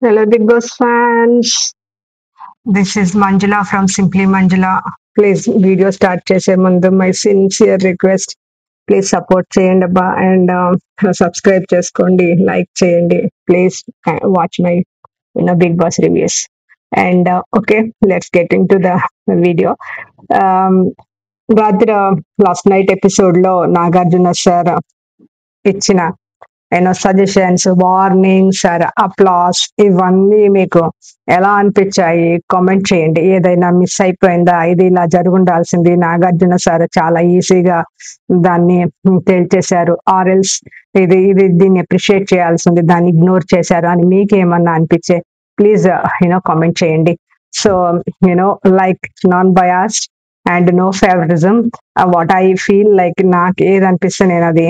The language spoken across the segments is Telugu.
Hello, Big Boss fans. This is Manjula from Simply Manjula. Please, video start చేసే ముందు my sincere request. Please support చేయండి అబ్బా అండ్ సబ్స్క్రైబ్ చేసుకోండి లైక్ చేయండి please watch my Bigg Boss reviews and okay let's get into the video రాత్రి లాస్ట్ నైట్ ఎపిసోడ్ లో నాగార్జున సార్ ఇచ్చిన సజెషన్స్ వార్నింగ్స్ అప్లాస్ ఇవన్నీ మీకు ఎలా అనిపించాయి కామెంట్ చేయండి ఏదైనా మిస్ అయిపోయిందా ఇది ఇలా జరుగుండాల్సింది నాగార్జున సార్ చాలా ఈజీగా దాన్ని తేల్చేశారు ఆర్ఎల్స్ దీన్ని అప్రిషియేట్ చేయాల్సింది దాన్ని ఇగ్నోర్ చేశారు అని మీకు ఏమన్నా అనిపించే ప్లీజ్ కామెంట్ చేయండి so like non biased and no favouritism what I feel like నాకు ఏది అనిపిస్తే నేను అది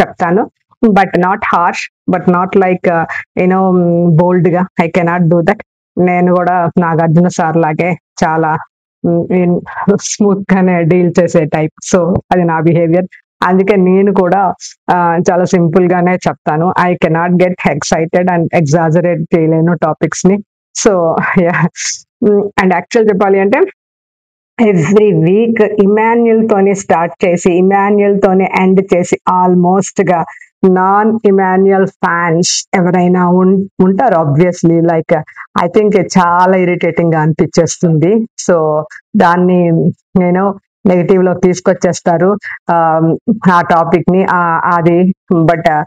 చెప్తాను but not harsh but not like bold గా ఐ కెనాట్ డూ దట్ నేను కూడా నాగార్జున సార్ లాగే చాలా స్మూత్ గానే డీల్ చేసే టైప్ సో అది నా బిహేవియర్ అందుకే నేను కూడా చాలా సింపుల్ గానే చెప్తాను I cannot get excited and exaggerate చేయలేను టాపిక్స్ ని సో అండ్ యాక్చువల్ చెప్పాలి అంటే ఎవ్రీ వీక్ ఇమాన్యుయల్ తోనే స్టార్ట్ చేసి ఇమాన్యుయల్ తోనే ఎండ్ చేసి ఆల్మోస్ట్ గా నాన్ ఇమాన్యుయల్ ఫ్యాన్స్ ఎవరైనా ఉంటారు ఆబ్వియస్లీ లైక్ ఐ థింక్ చాలా ఇరిటేటింగ్ గా అనిపించేస్తుంది సో దాన్ని నేను నెగిటివ్ లో తీసుకొచ్చేస్తారు ఆ టాపిక్ ని అది బట్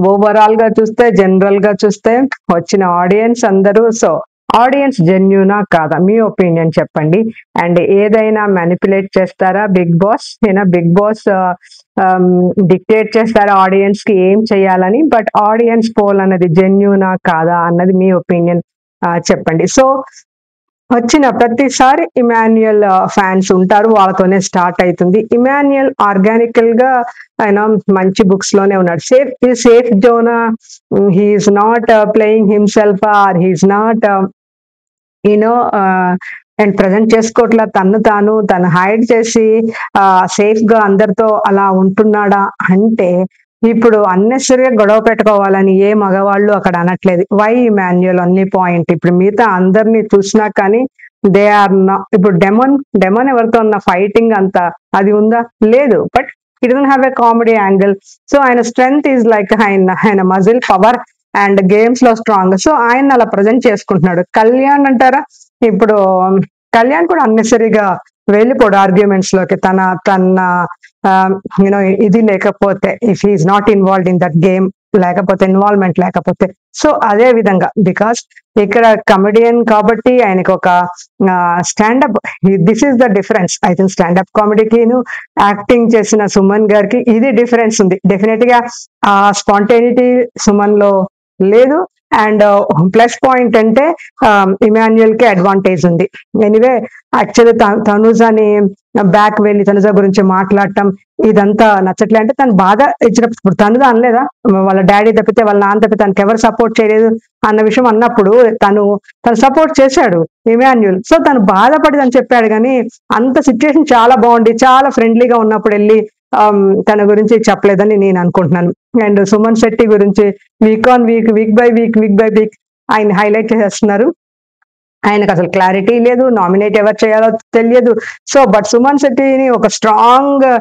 ఓవరాల్ గా చూస్తే జనరల్ గా చూస్తే వచ్చిన ఆడియన్స్ అందరూ సో ఆడియన్స్ జెన్యునా కాదా మీ ఒపీనియన్ చెప్పండి అండ్ ఏదైనా మ్యానిపులేట్ చేస్తారా Bigg Boss Bigg Boss dictate చేస్తారా ఆడియన్స్ కి ఏం చేయాలని బట్ ఆడియన్స్ పోల్ అన్నది జెన్యునా కాదా అన్నది మీ ఒపీనియన్ చెప్పండి సో వచ్చిన ప్రతిసారి ఇమాన్యుయల్ ఫ్యాన్స్ ఉంటారు వాళ్ళతోనే స్టార్ట్ అవుతుంది ఇమాన్యుయల్ ఆర్గానికల్ గా ఆయన మంచి బుక్స్ లోనే ఉన్నాడు safe zone he is not playing himself or he is not and present చేసుకోవట్లా తను హైడ్ చేసి సేఫ్ గా అందరితో అలా ఉంటున్నాడా అంటే ఇప్పుడు అన్నెసరిగా గొడవ పెట్టుకోవాలని ఏ మగవాళ్ళు అక్కడ అనట్లేదు వై ఇమాన్యుయల్ అన్ని పాయింట్ ఇప్పుడు మిగతా అందరినీ చూసినా కానీ దే ఆర్ ఇప్పుడు డెమన్ ఎవరితో ఉన్న ఫైటింగ్ అంతా అది ఉందా లేదు but it don't have a comedy angle so ఆయన స్ట్రెంగ్త్ ఈజ్ లైక్ ఆయన మజిల్ పవర్ అండ్ గేమ్స్ లో స్ట్రాంగ్ సో ఆయన అలా ప్రజెంట్ చేసుకుంటున్నాడు కళ్యాణ్ అంటారా ఇప్పుడు కళ్యాణ్ కూడా అన్నెసరీగా వెళ్ళిపోడు ఆర్గ్యుమెంట్స్ లోకి తన ఇది లేకపోతే if he is not involved in that game లేకపోతే ఇన్వాల్వ్మెంట్ లేకపోతే సో అదే విధంగా బికాస్ ఇక్కడ కమెడియన్ కాబట్టి ఆయనకు ఒక standup this is the difference I think standup కామెడీకి యాక్టింగ్ చేసిన సుమన్ గారికి ఇది డిఫరెన్స్ ఉంది డెఫినెట్ గా ఆ స్పాంటేనిటీ సుమన్ లో లేదు అండ్ ప్లస్ పాయింట్ అంటే ఇమాన్యుయల్ కి అడ్వాంటేజ్ ఉంది ఎనీవే యాక్చువల్లీ తనుజాని బ్యాక్ వెళ్ళి తనుజా గురించి మాట్లాడటం ఇదంతా నచ్చట్లే అంటే తను బాధ ఇచ్చినప్పుడు తనుజా అనలేదా వాళ్ళ డాడీ తప్పితే వాళ్ళ నాన్న తప్పితే తనకి ఎవరు సపోర్ట్ చేయలేదు అన్న విషయం అన్నప్పుడు తను సపోర్ట్ చేశాడు ఇమాన్యుయల్ సో తను బాధపడి అని చెప్పాడు కానీ అంత సిచ్యువేషన్ చాలా బాగుంది చాలా ఫ్రెండ్లీగా ఉన్నప్పుడు వెళ్ళి తన గురించి చెప్పలేదని నేను అనుకుంటున్నాను అండ్ సుమన్ శెట్టి గురించి week on week by week ఆయన హైలైట్ చేసేస్తున్నారు ఆయనకు అసలు క్లారిటీ లేదు నామినేట్ ఎవరు చేయాలో తెలియదు సో బట్ సుమన్ శెట్టిని ఒక స్ట్రాంగ్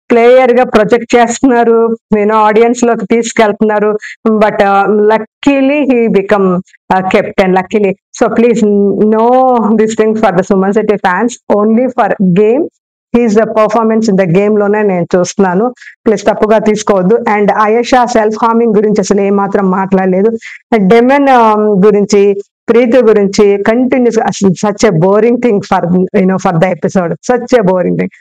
ప్లేయర్ గా ప్రొజెక్ట్ చేస్తున్నారు ఆడియన్స్ లోకి తీసుకెళ్తున్నారు but luckily he become captain luckily so please no this thing for the Suman Shetty fans only for game he's the performance in the game లోనే నేను చూస్తున్నాను ప్లీజ్ తప్పుగా తీసుకోవద్దు అండ్ అయేషా సెల్ఫ్ హార్మింగ్ గురించి అసలు ఏమాత్రం మాట్లాడలేదు డెమెన్ గురించి ప్రీతి గురించి కంటిన్యూస్ అసలు such a boring thing for the episode such a boring thing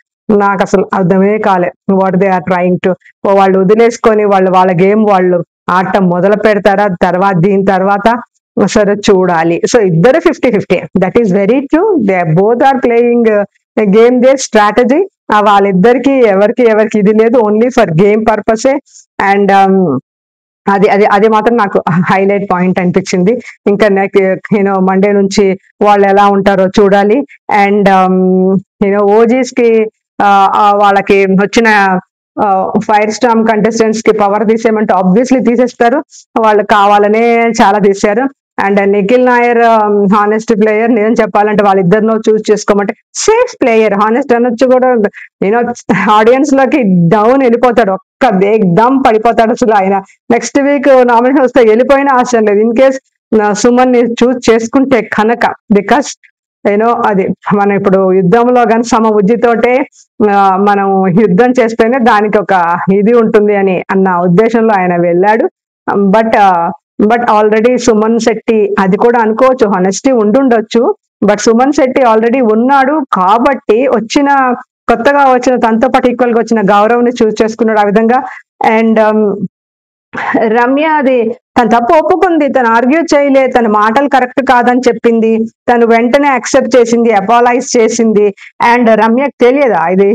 నాకు అసలు అర్థమే కాలే what they are trying to వాళ్ళు వదిలేసుకొని వాళ్ళ గేమ్ వాళ్ళు ఆడటం మొదలు పెడతారా దీని తర్వాత సరే చూడాలి సో ఇద్దరు 50-50 that is very true they both are playing game they strategy వాళ్ళిద్దరికి ఎవరికి ఇది లేదు ఓన్లీ ఫర్ గేమ్ పర్పసే అండ్ అది మాత్రం నాకు హైలైట్ పాయింట్ అనిపించింది ఇంకా మండే నుంచి వాళ్ళు ఎలా ఉంటారో చూడాలి అండ్ ఓజీస్ కి వాళ్ళకి వచ్చిన ఫైర్ స్టామ్ కంటెస్టెంట్స్ కి పవర్ తీసేయమంటే ఆబ్వియస్లీ తీసేస్తారు వాళ్ళు కావాలనే చాలా తీశారు and Nikhil Nair honest player. నిజం చెప్పాలంటే వాళ్ళిద్దరినో చూస్ చేసుకోమంటే సేఫ్ ప్లేయర్, హానెస్ట్ అనొచ్చు కూడా. నేను ఆడియన్స్ లోకి డౌన్ వెళ్ళిపోతాడు, ఒక్క ఎగ్దమ్ పడిపోతాడు అసలు. ఆయన నెక్స్ట్ వీక్ నామినేషన్ వస్తే వెళ్ళిపోయినా ఆశ లేదు, ఇన్ కేస్ సుమన్ ని చూస్ చేసుకుంటే కనుక. బికాస్ అది మనం ఇప్పుడు యుద్ధంలో కానీ సమ ఉజ్జితోటే మనం యుద్ధం చేస్తేనే దానికి ఒక ఇది ఉంటుంది అన్న ఉద్దేశంలో ఆయన వెళ్ళాడు. బట్ ఆల్రెడీ సుమన్ శెట్టి అది కూడా అనుకోవచ్చు, హానెస్టీ ఉండుండొచ్చు. బట్ సుమన్ శెట్టి ఆల్రెడీ ఉన్నాడు కాబట్టి కొత్తగా వచ్చిన తనతో పాటు ఈక్వల్ గా వచ్చిన గౌరవ్ ని చూస్ చేసుకున్నాడు ఆ విధంగా. అండ్ రమ్య అది తన తప్పు ఒప్పుకుంది, తను ఆర్గ్యూ చేయలే, తన మాటలు కరెక్ట్ కాదని చెప్పింది, తను వెంటనే యాక్సెప్ట్ చేసింది, అపాలైజ్ చేసింది. అండ్ రమ్యకి తెలియదా ఇది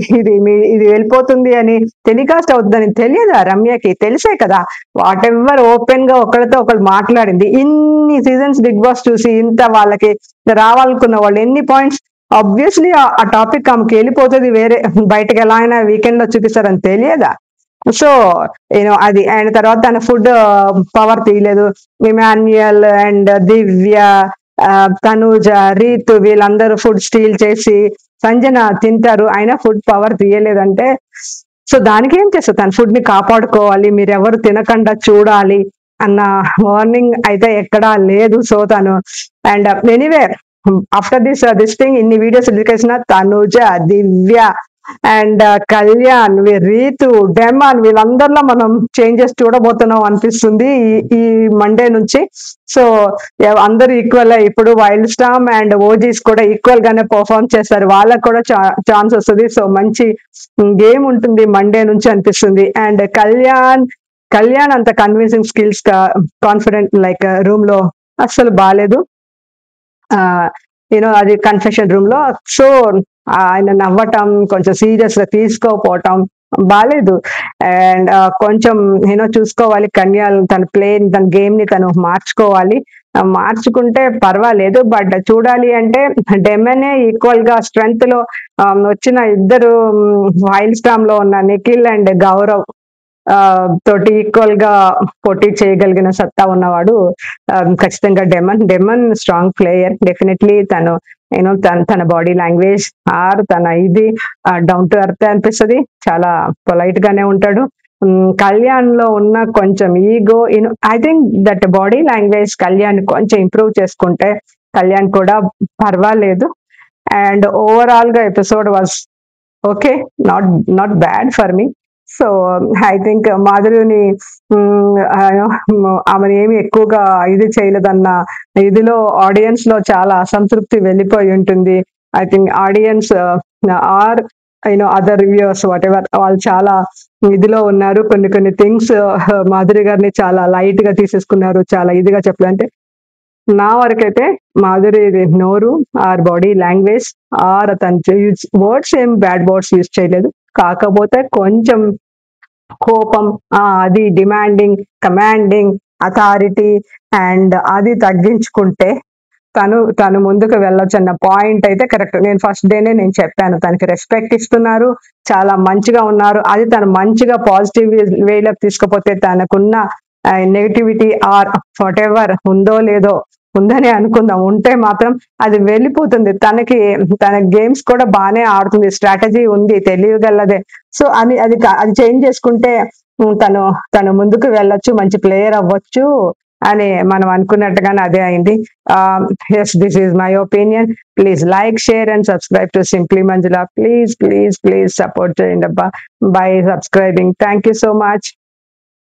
వెళ్ళిపోతుంది అని, టెలికాస్ట్ అవుతుందని తెలియదా రమ్యకి? తెలిసే కదా వాట్ ఎవర్ ఓపెన్ గా ఒకరితో ఒకరు మాట్లాడింది. ఇన్ని సీజన్స్ బిగ్ బాస్ చూసి ఇంత వాళ్ళకి రావాలనుకున్న వాళ్ళు ఎన్ని పాయింట్స్, ఆబ్వియస్లీ ఆ టాపిక్ ఆమెకి వెళ్ళిపోతుంది, వేరే బయటకు ఎలా అయినా వీకెండ్ లో చూపిస్తారని తెలియదా? సో అది. అండ్ తర్వాత తన ఫుడ్ పవర్ తీయలేదు. ఇమాన్యుయల్ అండ్ దివ్య, తనూజ, రీతు వీళ్ళందరూ ఫుడ్ స్టీల్ చేసి సంజన తింటారు, అయినా ఫుడ్ పవర్ తీయలేదంటే సో దానికి ఏం చేస్తారు? తన ఫుడ్ ని కాపాడుకోవాలి, మీరెవరు తినకుండా చూడాలి అన్న వార్నింగ్ అయితే ఎక్కడా లేదు. సో తను and anyway after this thing ఇన్ని వీడియోస్ చేసిన తనూజ, దివ్య అండ్ కళ్యాణ్, రీతు, డెమాన్ వీళ్ళందరిలో మనం చేంజెస్ చూడబోతున్నాం అనిపిస్తుంది ఈ మండే నుంచి. సో అందరూ ఈక్వల్, ఇప్పుడు వైల్డ్ స్టామ్ అండ్ ఓజీస్ కూడా ఈక్వల్ గానే పర్ఫార్మ్ చేస్తారు, వాళ్ళకు కూడా ఛాన్స్ వస్తుంది. సో మంచి గేమ్ ఉంటుంది మండే నుంచి అనిపిస్తుంది. అండ్ కళ్యాణ్ అంత convincing skills confident like room లో అస్సలు బాగాలేదు. అది కన్ఫెషన్ రూమ్ లో. సో ఆయన నవ్వటం, కొంచెం సీరియస్ గా తీసుకోపోవటం బాగాలేదు. అండ్ కొంచెం చూసుకోవాలి కన్యాల్, తన గేమ్ ని తను మార్చుకోవాలి. మార్చుకుంటే పర్వాలేదు. బట్ చూడాలి అంటే డెమెనే ఈక్వల్ గా స్ట్రెంగ్త్ లో వచ్చిన ఇద్దరు వైల్డ్ స్టామ్ లో ఉన్న నిఖిల్ అండ్ గౌరవ్ తోటి ఈక్వల్ గా పోటీ చేయగలిగిన సత్తా ఉన్నవాడు ఖచ్చితంగా డెమన్ స్ట్రాంగ్ ప్లేయర్. డెఫినెట్లీ తను తన బాడీ లాంగ్వేజ్ తన ఇది డౌన్ టు ఎర్త్ అనిపిస్తుంది, చాలా పొలైట్ గానే ఉంటాడు. కళ్యాణ్ లో ఉన్న కొంచెం ego, I think that body language Kalyan కొంచెం ఇంప్రూవ్ చేసుకుంటే కళ్యాణ్ కూడా పర్వాలేదు. అండ్ ఓవరాల్ గా episode was okay, not bad for me. So I think మాధురిని ఆమెను ఏమి ఎక్కువగా ఇది చేయలేదన్న ఇదిలో ఆడియన్స్ లో చాలా అసంతృప్తి వెళ్ళిపోయి ఉంటుంది. I think audience or other reviewers whatever వాళ్ళు చాలా ఇదిలో ఉన్నారు. కొన్ని థింగ్స్ మాధురి గారిని చాలా లైట్ గా తీసేసుకున్నారు, చాలా ఇదిగా చెప్పాలంటే. నా వరకైతే మాధురి నోరు ఆర్ బాడీ లాంగ్వేజ్ ఆర్ తన వర్డ్స్ ఏం బ్యాడ్ వర్డ్స్ యూజ్ చేయలేదు, కాకపోతే కొంచెం కోపం, అది డిమాండింగ్, కమాండింగ్, అథారిటీ అండ్ అది తగ్గించుకుంటే తను ముందుకు వెళ్ళొచ్చు అన్న పాయింట్ అయితే కరెక్ట్. నేను ఫస్ట్ డేనే నేను చెప్పాను, తనకి రెస్పెక్ట్ ఇస్తున్నారు, చాలా మంచిగా ఉన్నారు. అది తను మంచిగా పాజిటివ్ వేలోకి తీసుకుపోతే తనకున్న నెగిటివిటీ ఆర్ వాట్ ఎవర్ ఉందో లేదో, ఉందని అనుకుందాం, ఉంటే మాత్రం అది వెళ్ళిపోతుంది. తన గేమ్స్ కూడా బాగానే ఆడుతుంది, స్ట్రాటజీ ఉంది, తెలియగలదే. సో అది చేంజ్ చేసుకుంటే తను ముందుకు వెళ్ళొచ్చు, మంచి ప్లేయర్ అవ్వచ్చు అని మనం అనుకున్నట్టుగానే అదే అయింది. Yes, this is my opinion. Please like, share and subscribe to simply Manjula. Please support చేయండి అబ్బా by subscribing. Thank you so much.